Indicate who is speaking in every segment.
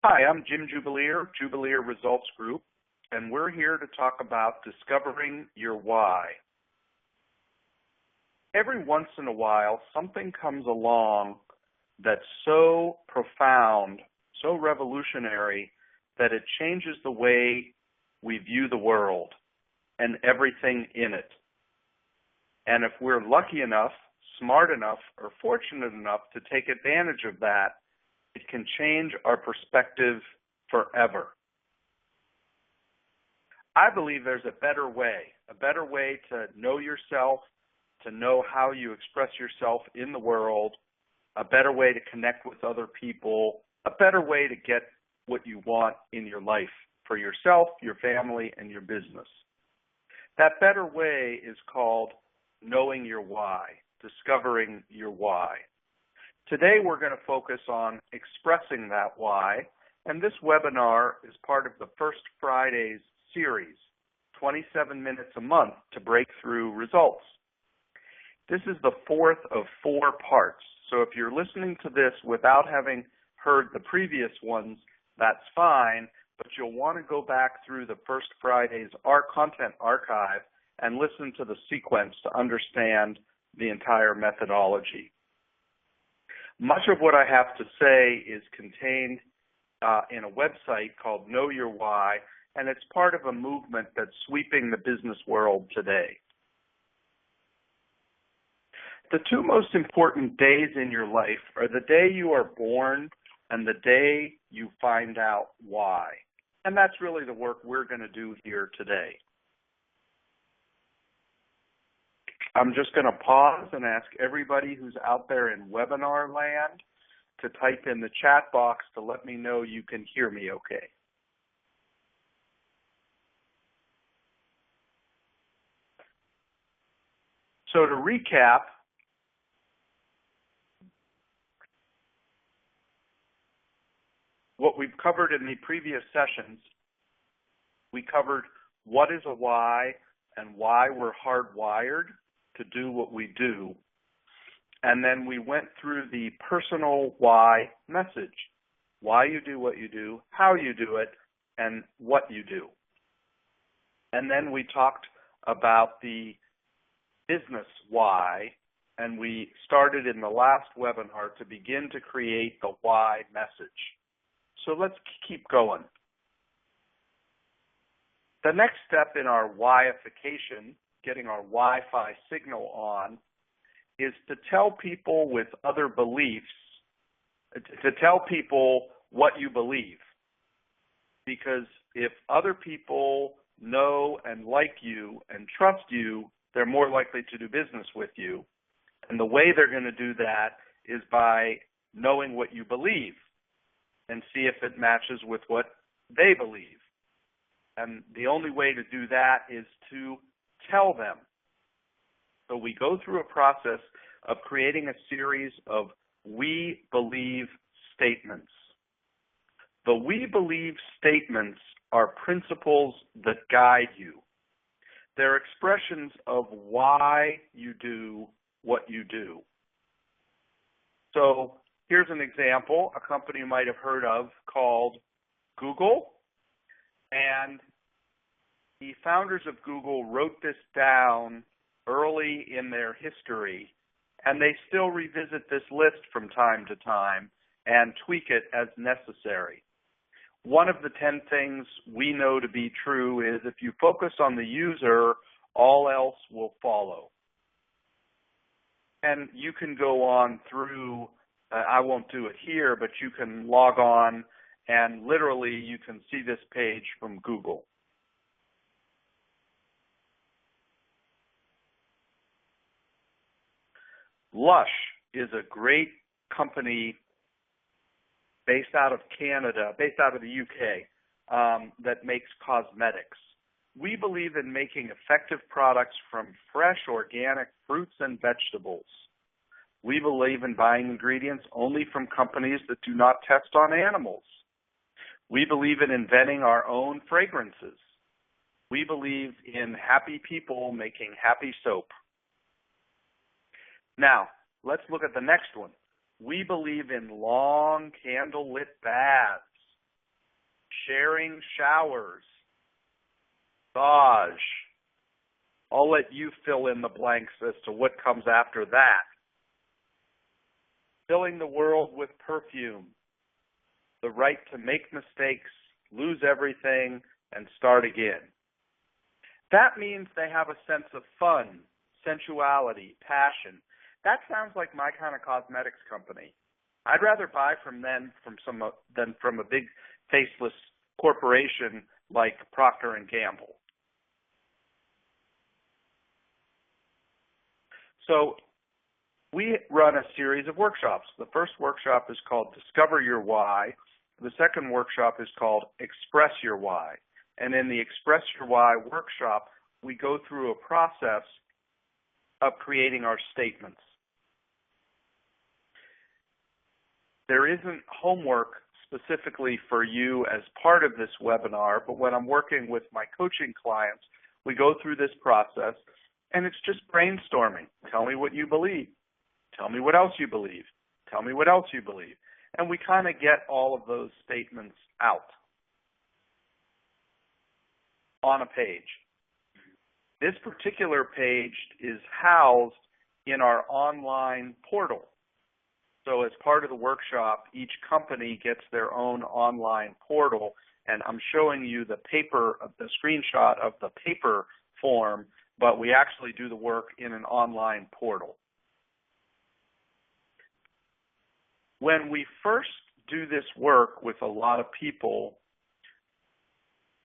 Speaker 1: Hi, I'm Jim Jubileer, Jubileer Results Group, and we're here to talk about discovering your why. Every once in a while, something comes along that's so profound, so revolutionary, that it changes the way we view the world and everything in it. And if we're lucky enough, smart enough, or fortunate enough to take advantage of that, it can change our perspective forever. I believe there's a better way to know yourself, to know how you express yourself in the world, a better way to connect with other people, a better way to get what you want in your life for yourself, your family, and your business. That better way is called knowing your why, discovering your why. Today we're going to focus on expressing that why, and this webinar is part of the First Fridays series, 27 minutes a month to break through results. This is the fourth of 4 parts, so if you're listening to this without having heard the previous ones, that's fine, but you'll want to go back through the First Fridays content archive and listen to the sequence to understand the entire methodology. Much of what I have to say is contained in a website called Know Your Why, and it's part of a movement that's sweeping the business world today. The 2 most important days in your life are the day you are born and the day you find out why. And that's really the work we're going to do here today. I'm just going to pause and ask everybody who's out there in webinar land to type in the chat box to let me know you can hear me okay. So to recap, what we've covered in the previous sessions, we covered what is a why and why we're hardwired to do what we do. And then we went through the personal why message, why you do what you do, how you do it, and what you do. And then we talked about the business why, and we started in the last webinar to begin to create the why message. So let's keep going. The next step in our whyification, getting our Wi-Fi signal on, is to tell people with other beliefs, to tell people what you believe. Because if other people know and like you and trust you, they're more likely to do business with you. And the way they're going to do that is by knowing what you believe and see if it matches with what they believe. And the only way to do that is to tell them. So we go through a process of creating a series of we believe statements. The we believe statements are principles that guide you. They're expressions of why you do what you do. So here's an example, a company you might have heard of called Google. And the founders of Google wrote this down early in their history, and they still revisit this list from time to time and tweak it as necessary. One of the 10 things we know to be true is if you focus on the user, all else will follow. And you can go on through, I won't do it here, but you can log on and literally you can see this page from Google. Lush is a great company based out of Canada, based out of the UK, that makes cosmetics. We believe in making effective products from fresh organic fruits and vegetables. We believe in buying ingredients only from companies that do not test on animals. We believe in inventing our own fragrances. We believe in happy people making happy soap. Now, let's look at the next one. We believe in long candlelit baths. sharing showers, massage. I'll let you fill in the blanks as to what comes after that. Filling the world with perfume, the right to make mistakes, lose everything, and start again. That means they have a sense of fun, sensuality, passion. That sounds like my kind of cosmetics company. I'd rather buy from them than from a big faceless corporation like Procter & Gamble. So we run a series of workshops. The first workshop is called Discover Your Why. The second workshop is called Express Your Why. And in the Express Your Why workshop, we go through a process of creating our statements. There isn't homework specifically for you as part of this webinar, but when I'm working with my coaching clients, we go through this process, and it's just brainstorming. Tell me what you believe. Tell me what else you believe. Tell me what else you believe. And we kind of get all of those statements out on a page. This particular page is housed in our online portal. So as part of the workshop, each company gets their own online portal, and I'm showing you the screenshot of the paper form, but we actually do the work in an online portal. When we first do this work with a lot of people,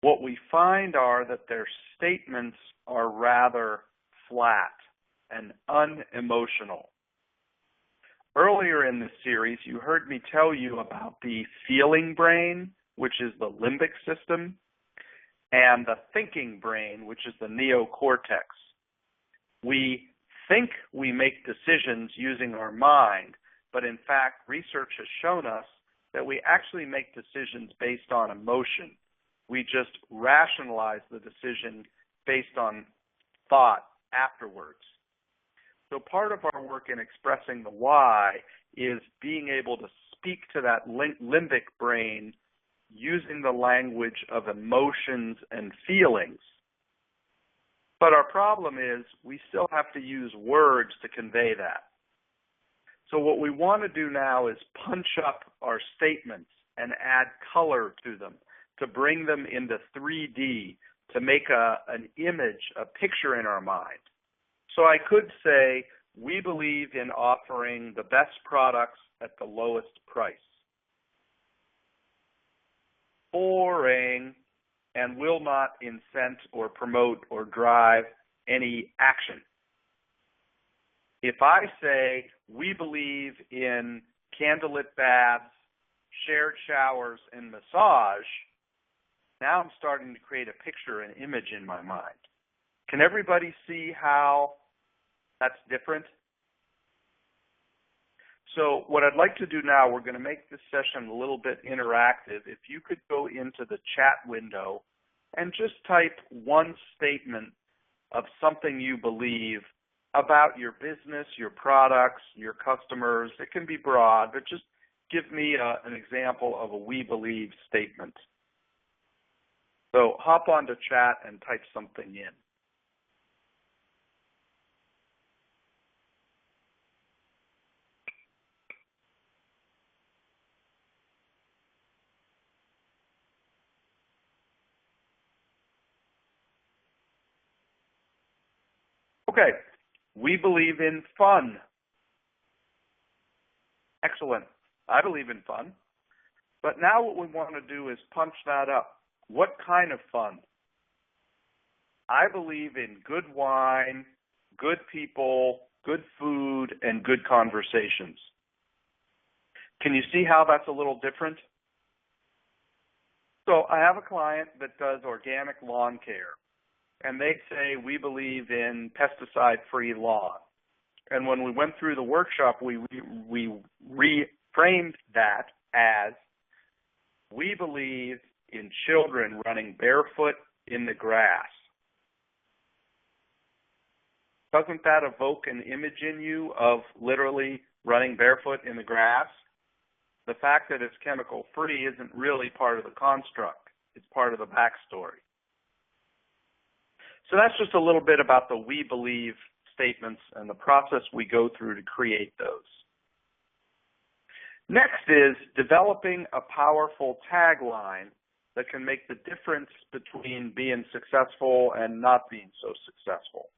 Speaker 1: what we find are that their statements are rather flat and unemotional. Earlier in this series, you heard me tell you about the feeling brain, which is the limbic system, and the thinking brain, which is the neocortex. We think we make decisions using our mind, but in fact, research has shown us that we actually make decisions based on emotion. We just rationalize the decision based on thought afterwards. So part of our work in expressing the why is being able to speak to that limbic brain using the language of emotions and feelings. But our problem is we still have to use words to convey that. So what we want to do now is punch up our statements and add color to them, to bring them into 3D, to make an image, a picture in our mind. So I could say, we believe in offering the best products at the lowest price. Boring, and will not incent or promote or drive any action. If I say, we believe in candlelit baths, shared showers, and massage, now I'm starting to create a picture, an image in my mind. Can everybody see how that's different? So what I'd like to do now, we're going to make this session a little bit interactive. If you could go into the chat window and just type one statement of something you believe about your business, your products, your customers. It can be broad, but just give me an example of a we believe statement. So hop onto chat and type something in. Okay, we believe in fun. Excellent. I believe in fun. But now what we want to do is punch that up. What kind of fun? I believe in good wine, good people, good food, and good conversations. Can you see how that's a little different? So I have a client that does organic lawn care, and they say we believe in pesticide-free lawn. And when we went through the workshop, we reframed that as we believe in children running barefoot in the grass. Doesn't that evoke an image in you of literally running barefoot in the grass? The fact that it's chemical free isn't really part of the construct. It's part of the backstory. So that's just a little bit about the we believe statements and the process we go through to create those. Next is developing a powerful tagline that can make the difference between being successful and not being so successful.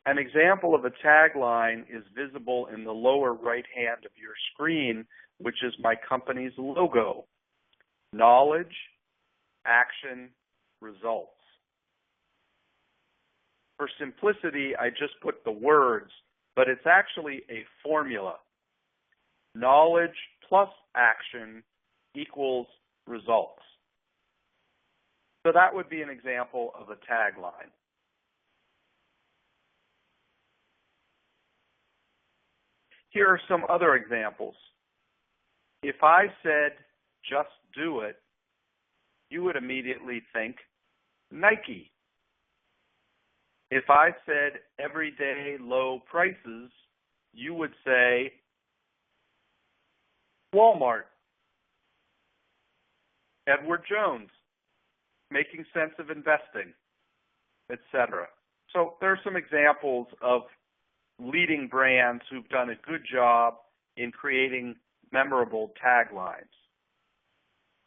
Speaker 1: An example of a tagline is visible in the lower right hand of your screen, which is my company's logo. Knowledge, action, results. For simplicity, I just put the words, but it's actually a formula. Knowledge plus action equals results. So that would be an example of a tagline. Here are some other examples. If I said, just do it, you would immediately think Nike. If I said everyday low prices, you would say Walmart. Edward Jones, making sense of investing, etc. So there are some examples of leading brands who've done a good job in creating memorable taglines.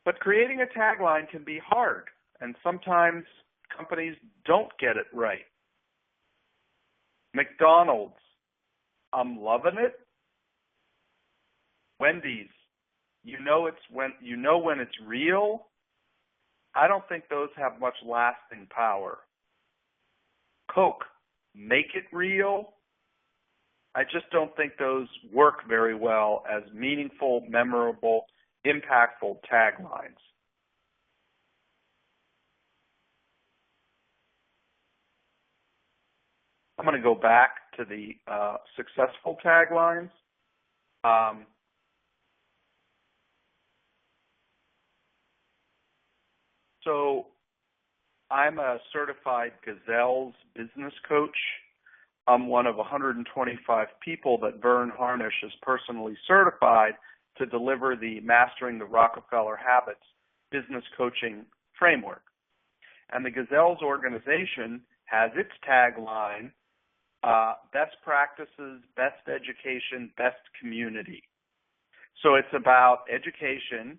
Speaker 1: But creating a tagline can be hard, and sometimes companies don't get it right. McDonald's, I'm loving it. Wendy's, you know when it's real. I don't think those have much lasting power. Coke, make it real. I just don't think those work very well as meaningful, memorable, impactful taglines. I'm going to go back to the successful taglines. So I'm a certified Gazelles business coach. I'm one of 125 people that Vern Harnish is personally certified to deliver the Mastering the Rockefeller Habits business coaching framework. And the Gazelles organization has its tagline, best practices, best education, best community. So it's about education,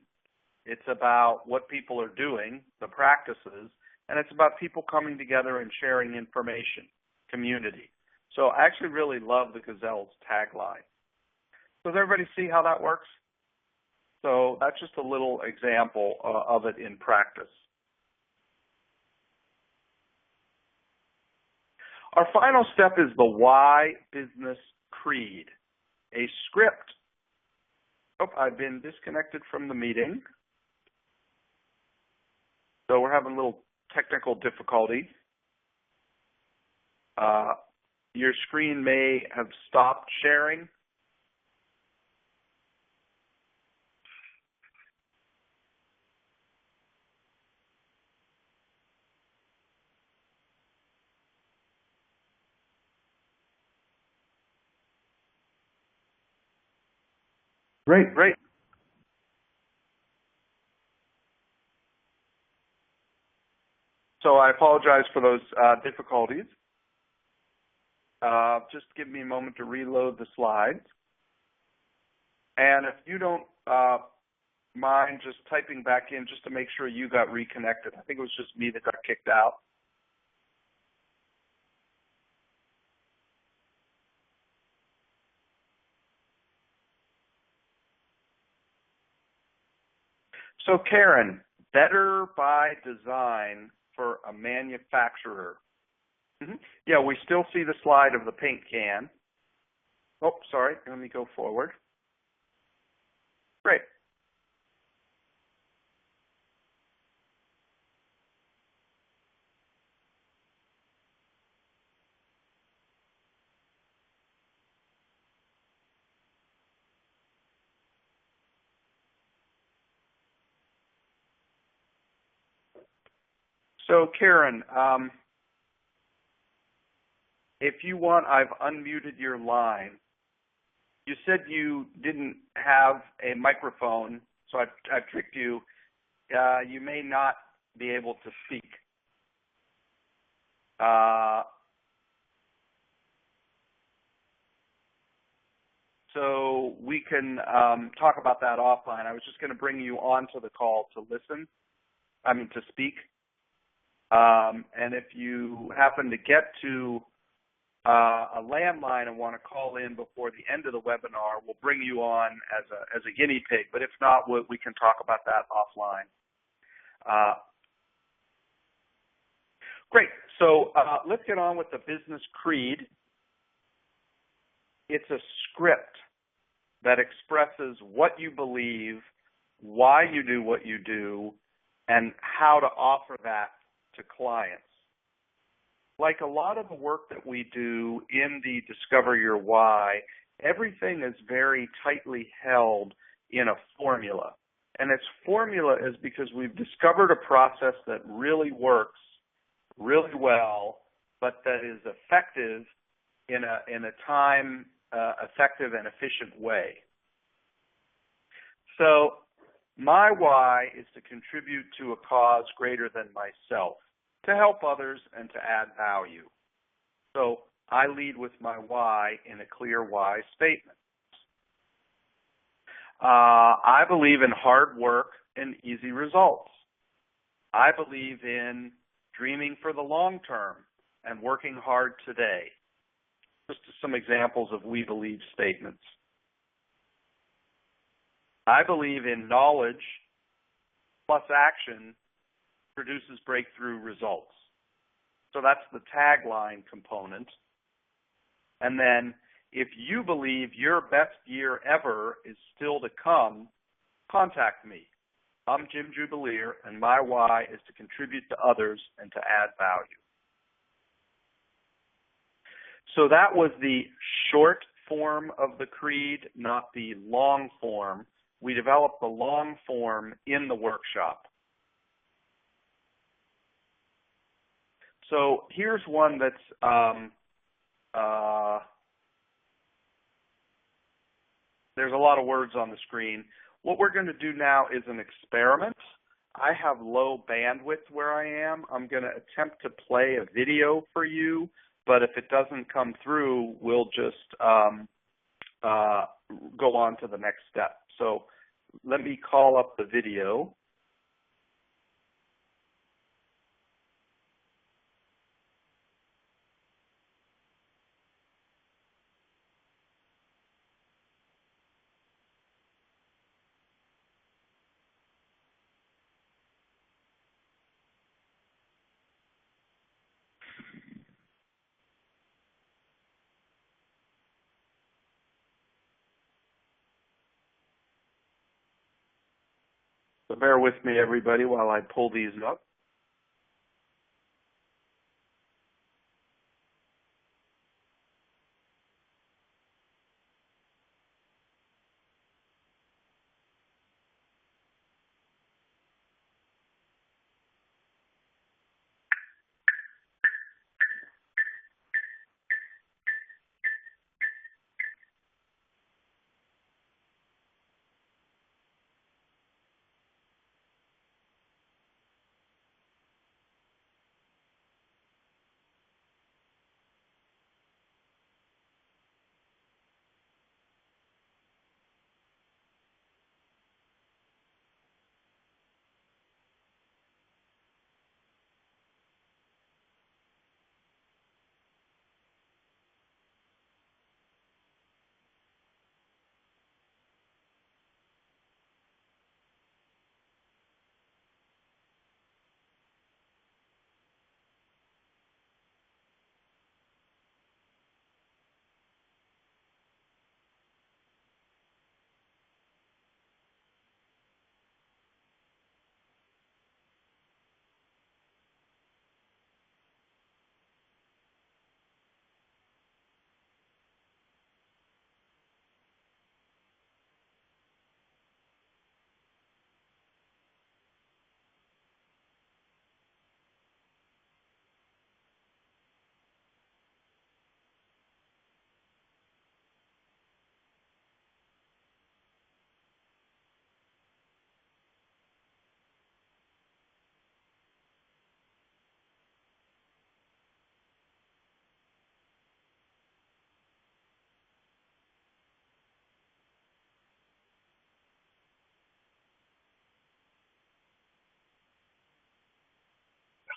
Speaker 1: it's about what people are doing, the practices, and it's about people coming together and sharing information, community. So I actually really love the Gazelles tagline. Does everybody see how that works? So that's just a little example of it in practice. Our final step is the Why Business Creed, a script. Oh, I've been disconnected from the meeting. So we're having a little technical difficulty. Your screen may have stopped sharing. Great. So I apologize for those difficulties. Just give me a moment to reload the slides. And if you don't mind just typing back in just to make sure you got reconnected. I think it was just me that got kicked out. So Karen, better by design for a manufacturer. Yeah, we still see the slide of the paint can. Oh, sorry, let me go forward. Great. So Karen, if you want, I've unmuted your line. You said you didn't have a microphone, so I've tricked you. You may not be able to speak. So we can talk about that offline. I was just going to bring you onto the call to to speak. And if you happen to get to a landline and want to call in before the end of the webinar, we'll bring you on as a guinea pig. But if not, we can talk about that offline. Great. So let's get on with the business creed. It's a script that expresses what you believe, why you do what you do, and how to offer that to clients. Like a lot of the work that we do in the Discover Your Why, everything is very tightly held in a formula. And its formula is because we've discovered a process that really works really well, but that is effective in a time effective and efficient way. So my why is to contribute to a cause greater than myself, to help others and to add value. So I lead with my why in a clear why statement. I believe in hard work and easy results. I believe in dreaming for the long term and working hard today. Just some examples of we believe statements. I believe in knowledge plus action produces breakthrough results. So that's the tagline component. And then if you believe your best year ever is still to come, contact me. I'm Jim Jubileer, and my why is to contribute to others and to add value. So that was the short form of the creed, not the long form. We developed the long form in the workshop. So here's one that's, there's a lot of words on the screen. What we're going to do now is an experiment. I have low bandwidth where I am. I'm going to attempt to play a video for you, but if it doesn't come through, we'll just go on to the next step. So let me call up the video. So bear with me, everybody, while I pull these up.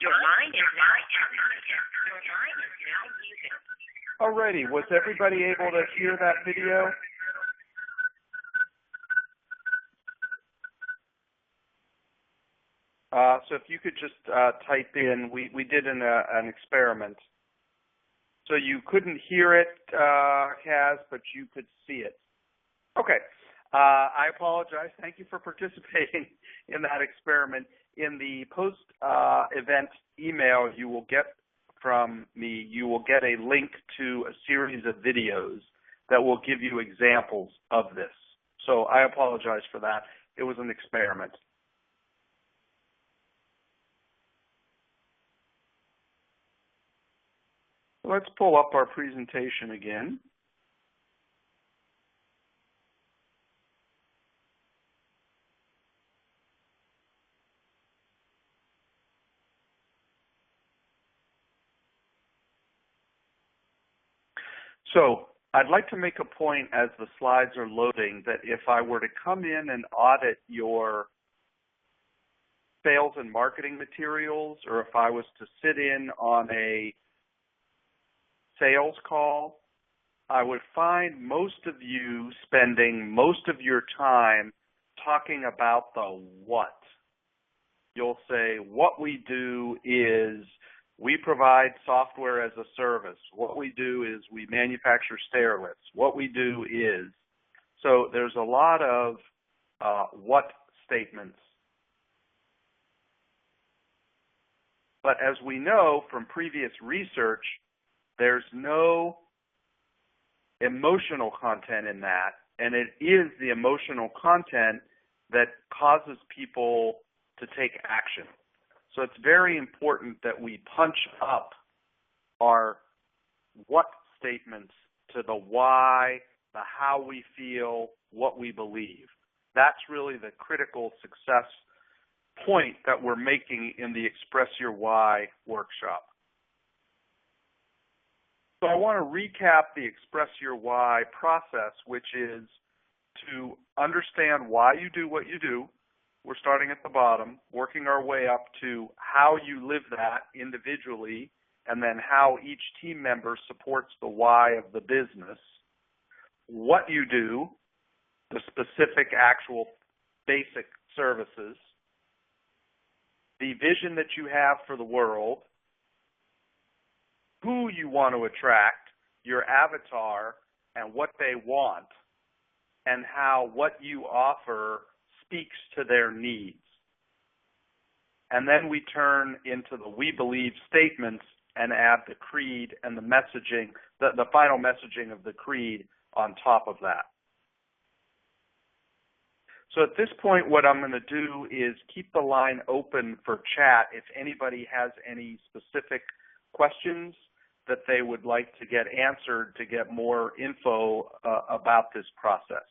Speaker 2: Your line is now muted.
Speaker 1: Alrighty, was everybody able to hear that video? So if you could just type in, we did an experiment. So you couldn't hear it, Kaz, but you could see it. Okay. I apologize. Thank you for participating in that experiment. In the post-event email you will get from me, you will get a link to a series of videos that will give you examples of this. So I apologize for that. It was an experiment. Let's pull up our presentation again. So I'd like to make a point as the slides are loading that if I were to come in and audit your sales and marketing materials, or if I was to sit in on a sales call, I would find most of you spending most of your time talking about the what. You'll say, what we do is we provide software as a service. What we do is we manufacture stair lifts. What we do is, so there's a lot of what statements. But as we know from previous research, there's no emotional content in that, and it is the emotional content that causes people to take action. So it's very important that we punch up our what statements to the why, the how we feel, what we believe. That's really the critical success point that we're making in the Express Your Why workshop. So I want to recap the Express Your Why process, which is to understand why you do what you do. We're starting at the bottom, working our way up to how you live that individually, and then how each team member supports the why of the business. What you do, the specific actual basic services, the vision that you have for the world, who you want to attract, your avatar, and what they want, and how what you offer speaks to their needs. And then we turn into the we believe statements and add the creed and the messaging, the final messaging of the creed on top of that. So at this point, what I'm going to do is keep the line open for chat if anybody has any specific questions that they would like to get answered to get more info about this process.